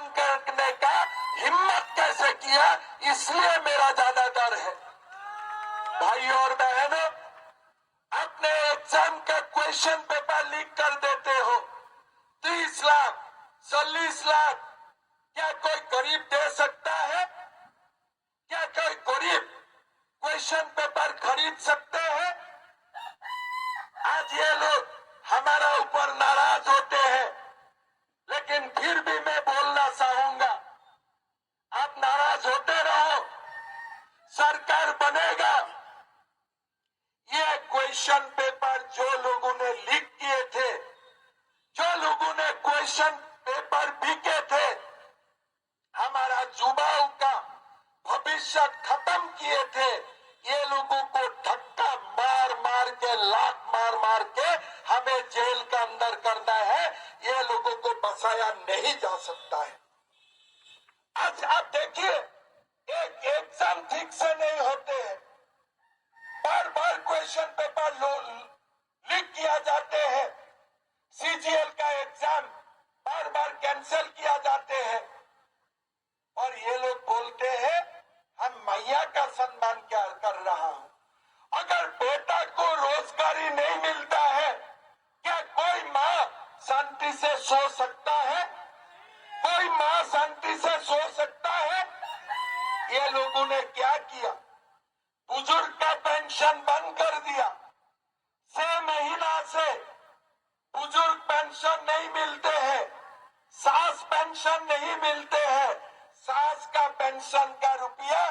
बयान करने का हिम्मत कैसे किया, इसलिए मेरा ज्यादा डर है। भाई और बहनों, अपने एग्जाम का क्वेश्चन पेपर लीक कर देते हो। 30 लाख 40 लाख क्या कोई गरीब दे सकता है? क्या कोई गरीब क्वेश्चन पेपर खरीद सकते हैं? आज ये लोग हमारा ऊपर नाराज होते हैं, लेकिन फिर भी मैं बोलना चाहूंगा, आप नाराज होते रहो, सरकार बनेगा। ये क्वेश्चन पेपर जो लोगों ने लीक किए थे, जो लोगों ने क्वेश्चन पेपर बीके थे, हमारा युवाओं का भविष्य खत्म किए थे, ये लोगों को धक्का मार मार के, लात मार मार के हमें जेल के अंदर करना है। ये लोगों को बचाया नहीं जा सकता है। आज आप देखिए, एक एग्जाम ठीक से नहीं होते हैं, बार बार क्वेश्चन पेपर लीक किया जाते हैं, सीजीएल का एग्जाम बार बार कैंसिल किया जाते हैं, और ये लोग बोलते हैं हम मैया का सम्मान क्या कर रहा हूं। अगर बेटा को रोजगारी नहीं मिलता है, क्या कोई माँ शांति से सो सकता है? कोई माँ शांति से सो सकता है? ये लोगों ने क्या किया, बुजुर्ग का पेंशन बंद कर दिया। 6 महीना से बुजुर्ग पेंशन नहीं मिलते हैं, सास पेंशन नहीं मिलते हैं। सास का पेंशन का रुपया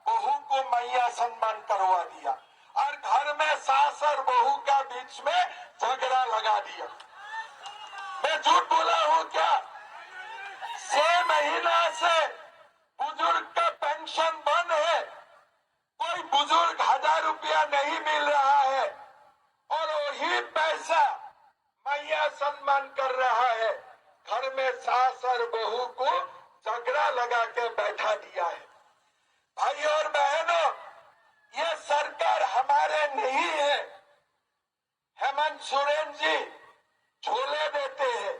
बहू को मैया सम्मान करवा दिया, और घर में सास और बहू का बीच में झगड़ा लगा दिया। मैं झूठ बोला हूं क्या? 6 महीना से बुजुर्ग का पेंशन बंद है, कोई बुजुर्ग 1000 रुपया नहीं मिल रहा है, और वही पैसा मैया सम्मान कर रहा है। घर में सास और बहू को झगड़ा लगा के बैठा दिया है। भाई और बहनों, ये सरकार हमारे नहीं है। हेमंत सोरेन जी झोले देते हैं।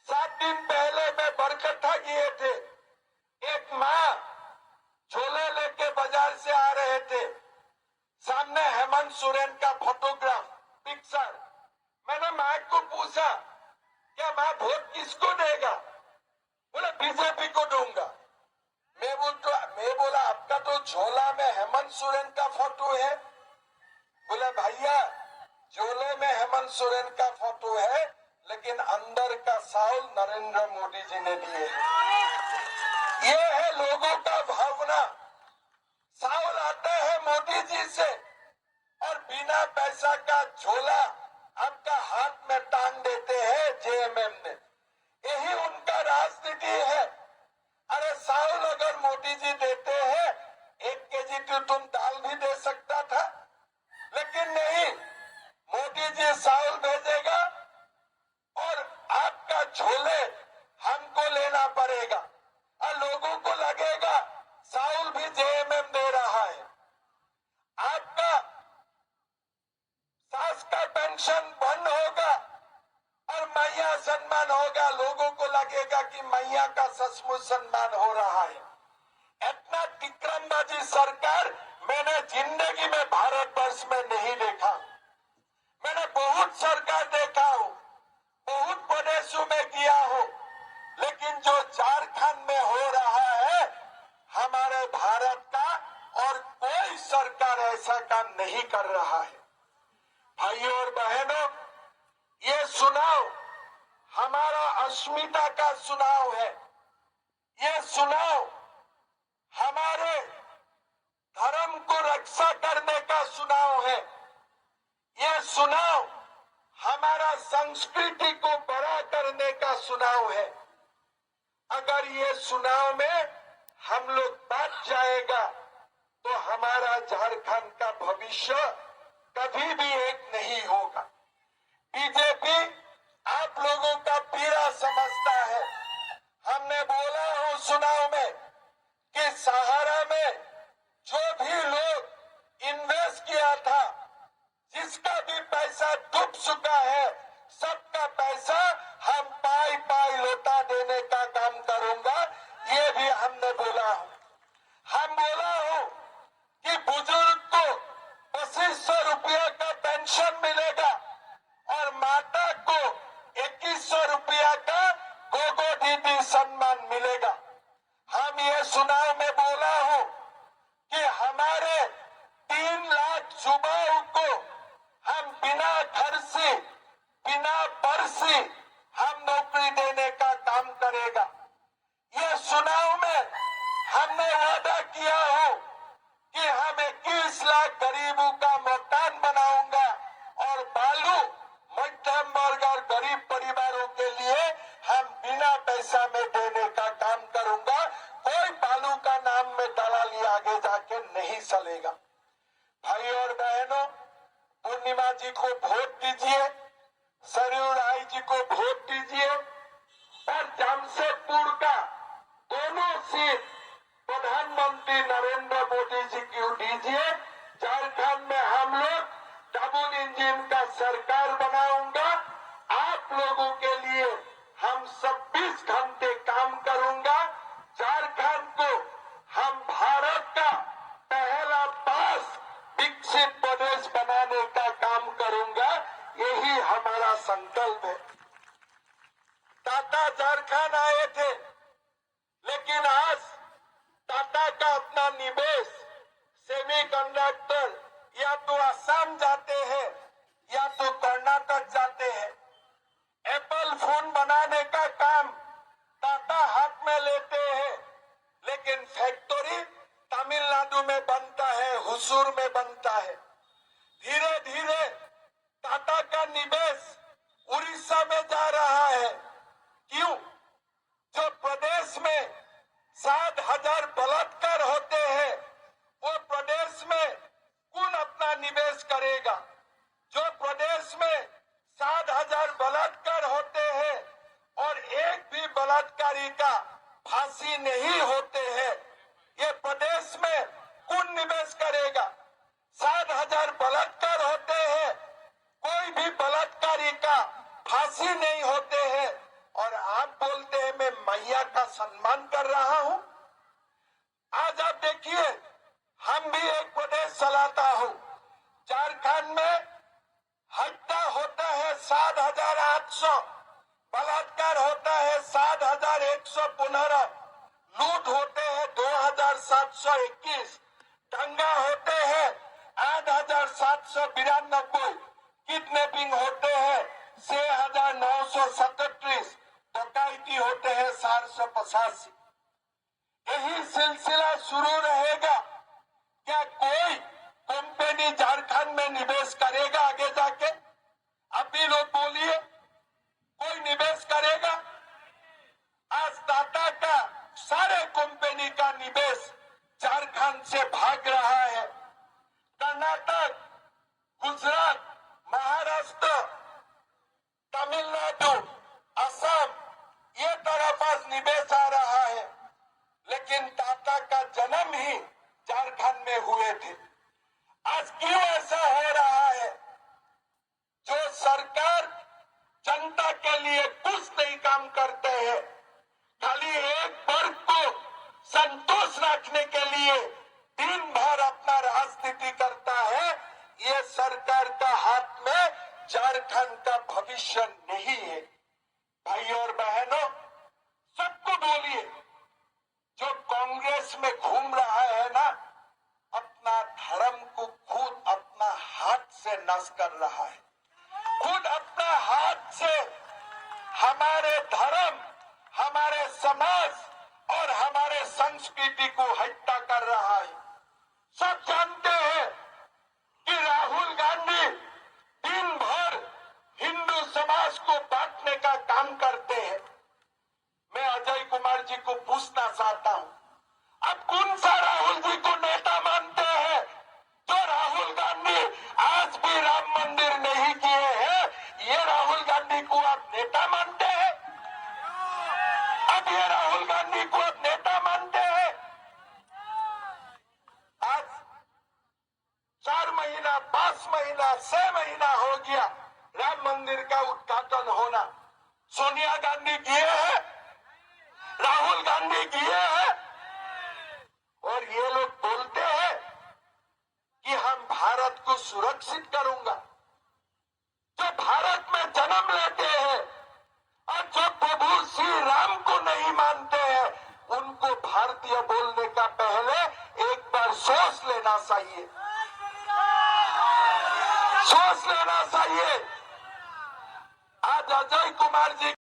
7 दिन पहले मैं बरकट्ठा किए थे, एक माँ झोले लेके बाजार से आ रहे थे, सामने हेमंत सोरेन का फोटोग्राफ पिक्चर। मैंने माँ को पूछा, क्या माँ वोट किसको देगा? बोला बीजेपी को दूंगा। मैं बोला आपका तो झोला में हेमंत सोरेन का फोटो है। बोला भैया, झोले में हेमंत सोरेन का फोटो है, लेकिन अंदर का चावल नरेंद्र मोदी जी ने दिए हैं। ये है लोगों का भावना। चावल आता है मोदी जी से, और बिना पैसा का झोला आपका हाथ में टांग देते हैं जेएमएम ने। यही उनका राजनीति है। अरे चावल अगर मोदी जी देते हैं, 1 केजी तो तुम दाल भी दे सकता था, लेकिन नहीं, मोदी जी चावल भेजेगा और आपका झोले हमको लेना पड़ेगा, और लोगों को लगेगा चावल भी जेएमएम दे रहा है। आपका सास का पेंशन बंद होगा और मैया सम्मान होगा, लोगों को लगेगा कि मैया का सचमुच सम्मान हो रहा है। इतना तिक्रमबाजी सरकार मैंने जिंदगी में भारतवर्ष में नहीं देखा। मैंने बहुत सरकार देखा हूं, बहुत प्रदेशों में किया हूं, लेकिन जो झारखंड में हो रहा है हमारे भारत का, और कोई सरकार ऐसा काम नहीं कर रहा है। भाइयों और बहनों, ये चुनाव हमारा अस्मिता का चुनाव है। ये चुनाव हमारे धर्म को रक्षा करने का चुनाव है। ये चुनाव हमारा संस्कृति को बड़ा करने का चुनाव है। अगर ये चुनाव में हम लोग बच जाएगा तो हमारा झारखंड का भविष्य कभी भी एक नहीं होगा। बीजेपी आप लोगों का पीड़ा समझता है। हमने बोला हो चुनाव में कि सहारा में जो भी लोग इन्वेस्ट किया था, जिसका भी पैसा डूब चुका है, सबका पैसा हम पाई पाई लौटा देने का काम कर गया हूं। हम बोला हूं कि बुजुर्ग को 2500 रुपया का पेंशन मिलेगा और माता को 2100 रुपया का गोगो दीदी सम्मान मिलेगा। हम ये चुनाव में बोला हूं कि हमारे 3 लाख युवाओं को हम बिना घर से बिना बरसी हम नौकरी देने का काम करेगा। ये चुनाव में हमने वादा किया हो कि हम 21 लाख गरीबों का मकान बनाऊंगा और बालू मध्यम वर्ग और गरीब परिवारों के लिए हम बिना पैसा में देने का काम करूंगा। कोई बालू का नाम में दलाली आगे जाके नहीं चलेगा। भाई और बहनों, पूर्णिमा जी को वोट दीजिए, सरयू राय जी को वोट दीजिए और जमशेदपुर का दोनों सीट प्रधानमंत्री नरेंद्र मोदी जी को दीजिए। झारखंड में हम लोग डबल इंजन का सरकार बनाऊंगा। आप लोगों के लिए हम 26 घंटे काम करूंगा। झारखंड को हम भारत का पहला पास विकसित प्रदेश बनाने का काम करूंगा। यही हमारा संकल्प है। टाटा झारखंड आए थे, लेकिन आज टाटा का अपना निवेश सेमीकंडक्टर या तो असम जाते हैं या तो कर्नाटक जाते हैं। एप्पल फोन बनाने का काम टाटा हाथ में लेते हैं, लेकिन फैक्ट्री तमिलनाडु में बनता है, हुसूर में बनता है। धीरे धीरे टाटा का निवेश उड़ीसा में जा रहा है। क्यों? जो प्रदेश में 7,000 बलात्कार होते हैं, वो प्रदेश में कौन अपना निवेश करेगा? जो प्रदेश में 7,000 बलात्कार होते हैं और एक भी बलात्कारी का फांसी नहीं होते हैं, ये प्रदेश में कौन निवेश करेगा? 7,000 बलात्कार होते हैं, कोई भी बलात्कारी का फांसी नहीं होते हैं और आप बोलते हैं मैं मैया का सम्मान कर रहा हूं। आज आप देखिए, हम भी एक प्रदेश चलाता हूं। झारखंड में हत्या होता है 7,800, बलात्कार होता है 7,115, लूट होते हैं 2,721, दंगा होते हैं 8,792, किडनैपिंग होते हैं 6,937, डकैती होते हैं 485। यही सिलसिला शुरू रहेगा। क्या कोई कंपनी झारखंड में निवेश करेगा आगे जाके? अभी लोग बोलिए, कोई निवेश करेगा? आज टाटा का सारे कंपनी का निवेश झारखंड से भाग रहा है। कर्नाटक, गुजरात, महाराष्ट्र, तमिलनाडु, असम, ये तरफ आज निवेश आ रहा है, लेकिन टाटा का जन्म ही झारखंड में हुए थे। आज क्यों ऐसा हो रहा है? जो सरकार जनता के लिए कुछ नहीं काम करते हैं, खाली एक वर्ग को संतोष रखने के लिए दिन भर अपना राजनीति करता है। ये सरकार का हाथ में झारखंड का भविष्य नहीं है। भाई और बहनों, सबको बोलिए, जो कांग्रेस में घूम रहा है ना, अपना धर्म को खुद अपना हाथ से नष्ट कर रहा है। खुद अपना हाथ से हमारे धर्म, हमारे समाज और हमारे संस्कृति को हत्या कर रहा है। सब जानते हैं कि राहुल गांधी दिन भर हिंदू समाज को बांटने का काम करते हैं। मैं अजय कुमार जी को पूछना चाहता हूं, अब कौन सा राहुल जी को नेता मानते हैं? जो राहुल गांधी आज भी राम मंदिर नहीं किए हैं, ये राहुल गांधी को आप नेता मानते हैं? अब ये राहुल गांधी को आप नेता मानते हैं? आज 4 महीना, 5 महीना, 6 महीना हो गया राम मंदिर का उद्घाटन होना। सोनिया गांधी किए हैं? राहुल गांधी किए हैं? नाम भारत को सुरक्षित करूंगा। जो भारत में जन्म लेते हैं और जो प्रभु श्री राम को नहीं मानते हैं, उनको भारतीय बोलने का पहले एक बार सोच लेना चाहिए, सोच लेना चाहिए। आज अजय कुमार जी